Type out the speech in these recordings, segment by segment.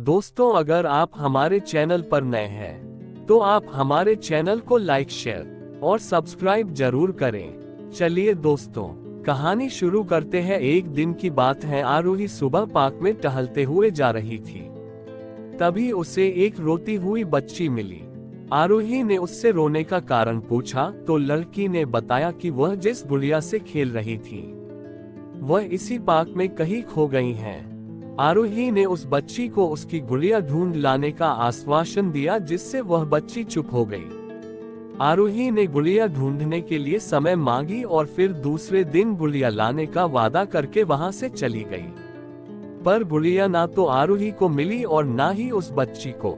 दोस्तों, अगर आप हमारे चैनल पर नए हैं तो आप हमारे चैनल को लाइक, शेयर और सब्सक्राइब जरूर करें। चलिए दोस्तों, कहानी शुरू करते हैं। एक दिन की बात है, आरोही सुबह पार्क में टहलते हुए जा रही थी। तभी उसे एक रोती हुई बच्ची मिली। आरोही ने उससे रोने का कारण पूछा तो लड़की ने बताया कि वह जिस गुड़िया से खेल रही थी वह इसी पार्क में कहीं खो गई है। आरोही ने उस बच्ची को उसकी गुड़िया ढूंढ लाने का आश्वासन दिया, जिससे वह बच्ची चुप हो गई। आरोही ने गुड़िया ढूंढने के लिए समय मांगी और फिर दूसरे दिन गुड़िया लाने का वादा करके वहां से चली गई। पर गुड़िया ना तो आरोही को मिली और ना ही उस बच्ची को।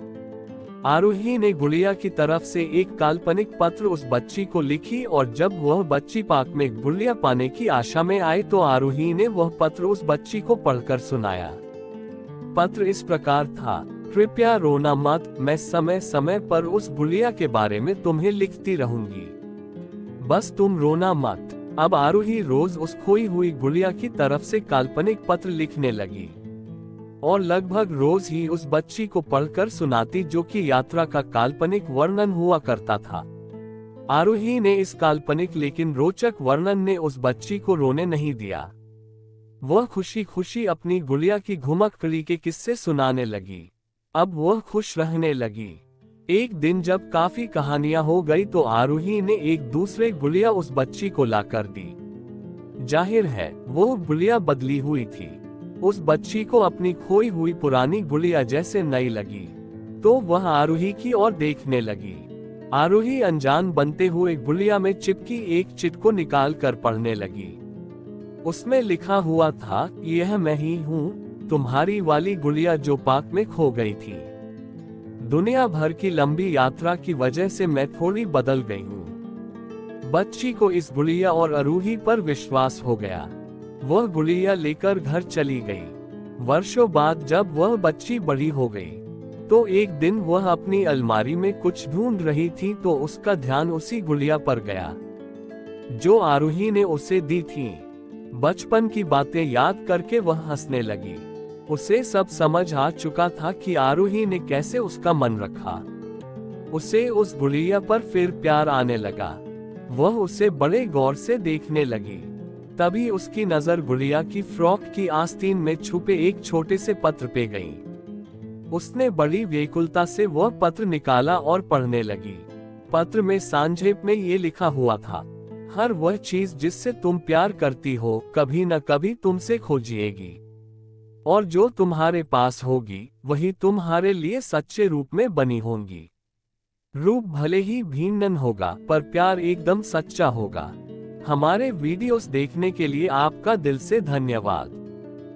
आरोही ने गुड़िया की तरफ से एक काल्पनिक पत्र उस बच्ची को लिखी और जब वह बच्ची पार्क में गुड़िया पाने की आशा में आई तो आरोही ने वह पत्र उस बच्ची को पढ़कर सुनाया। पत्र इस प्रकार था: कृपया रोना मत, मैं समय समय पर उस गुड़िया के बारे में तुम्हें लिखती रहूंगी, बस तुम रोना मत। अब आरोही रोज उस खोई हुई गुड़िया की तरफ से काल्पनिक पत्र लिखने लगी और लगभग रोज ही उस बच्ची को पढ़कर सुनाती, जो कि यात्रा का काल्पनिक वर्णन हुआ करता था। आरोही ने इस काल्पनिक लेकिन रोचक वर्णन ने उस बच्ची को रोने नहीं दिया। वह खुशी खुशी अपनी गुड़िया की घुमक्कड़ी के किस्से सुनाने लगी। अब वह खुश रहने लगी। एक दिन जब काफी कहानियां हो गई तो आरोही ने एक दूसरे गुड़िया उस बच्ची को लाकर दी। जाहिर है वो गुड़िया बदली हुई थी। उस बच्ची को अपनी खोई हुई पुरानी गुड़िया जैसे नई लगी तो वह आरोही की ओर देखने लगी। आरोही अनजान बनते हुए गुड़िया में चिपकी एक चिट को निकाल कर पढ़ने लगी। उसमें लिखा हुआ था, यह मैं ही हूँ, तुम्हारी वाली गुड़िया जो पार्क में खो गई थी। दुनिया भर की लंबी यात्रा की वजह से मैं थोड़ी बदल गई हूँ। बच्ची को इस गुड़िया और आरोही पर विश्वास हो गया। वह गुड़िया लेकर घर चली गई। वर्षों बाद जब वह बच्ची बड़ी हो गई तो एक दिन वह अपनी अलमारी में कुछ ढूंढ रही थी तो उसका ध्यान उसी गुड़िया पर गया जो आरोही ने उसे दी थी। बचपन की बातें याद करके वह हंसने लगी। उसे सब समझ आ चुका था कि आरोही ने कैसे उसका मन रखा। उसे उस गुड़िया पर फिर प्यार आने लगा। वह उसे बड़े गौर से देखने लगी। तभी उसकी नजर गुड़िया की फ्रॉक की आस्तीन में छुपे एक छोटे से पत्र पे गई। उसने बड़ी व्याकुलता से वह पत्र निकाला और पढ़ने लगी। पत्र में संक्षेप में ये लिखा हुआ था: हर वह चीज जिससे तुम प्यार करती हो कभी न कभी तुमसे खो जाएगी, और जो तुम्हारे पास होगी वही तुम्हारे लिए सच्चे रूप में बनी होंगी। रूप भले ही भिन्न होगा पर प्यार एकदम सच्चा होगा। हमारे वीडियोस देखने के लिए आपका दिल से धन्यवाद।